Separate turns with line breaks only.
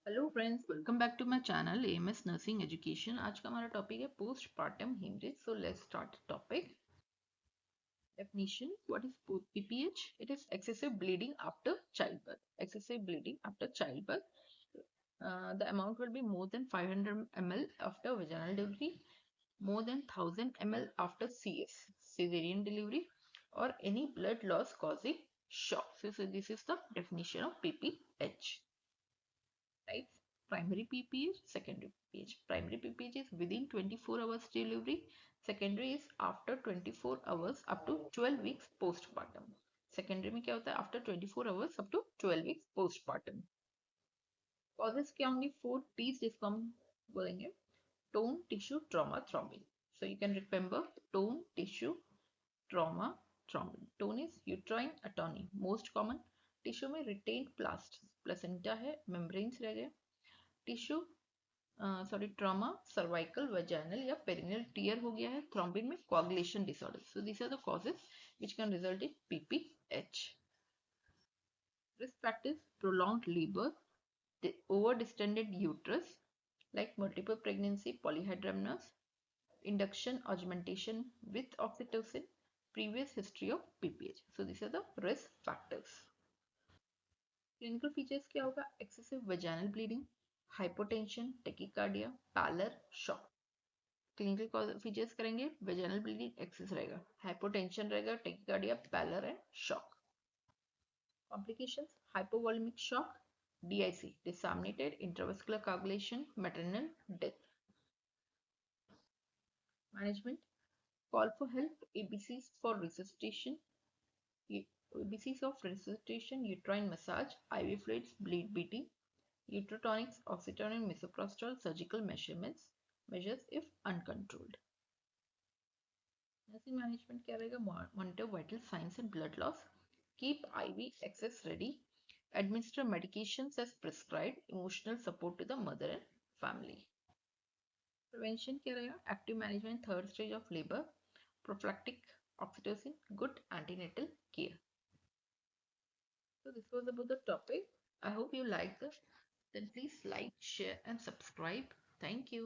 Hello friends, welcome back to my channel AMS nursing education. आज का हमारा topic है postpartum haemorrhage. So let's start the topic. Definition: what is PPH? It is excessive bleeding after childbirth. Excessive bleeding after childbirth. The amount will be more than 500 ml after vaginal delivery, more than 1000 ml after CS, cesarean delivery, or any blood loss causing shock. So this is the definition of PPH. Types: primary PPH, secondary PPH. Primary PPH is within 24 hours delivery. Secondary is after 24 hours up to 12 weeks postpartum. Secondary में क्या होता है? After 24 hours up to 12 weeks postpartum. Causes क्या होंगी? 4 T's जिसको हम बोलेंगे: tone, tissue, trauma, thrombin. So you can remember tone, tissue, trauma, thrombin. Tone is uterine atony, most common. Tissue में retained placenta है, membranes रह गए. टिश्यू ट्रॉमा सर्वाइकल वैजाइनल या पेरिनियल टीयर हो गया है. थ्रोम्बिन में coagulation disorder. So this are the causes which can result in PPH. Risk factors: prolonged labour, over distended uterus like multiple pregnancy, polyhydramnios, induction augmentation with oxytocin, previous history of PPH. So these are the risk factors. Clinical features क्या होगा? Excessive vaginal bleeding, hypotension, tachycardia, pallor, shock. Clinical features करेंगे, vaginal bleeding excess रहेगा, hypotension रहेगा, tachycardia, pallor and shock. Complications: hypovolaemic shock, DIC, disseminated intravascular coagulation, maternal death. Management: call for help, ABCs for resuscitation, ABCs of resuscitation, uterine massage, IV fluids, bleed beating, uterotonics, oxytocin, misoprostol, surgical measures if uncontrolled. Nursing management क्या रहेगा? Monitor vital signs and blood loss, keep IV access ready, administer medications as prescribed, emotional support to the mother and family. Prevention क्या रहेगा? Active management, third stage of labor, prophylactic oxytocin, good antenatal care. So this was about the topic. I hope you liked this. Then please like, share and subscribe. Thank you.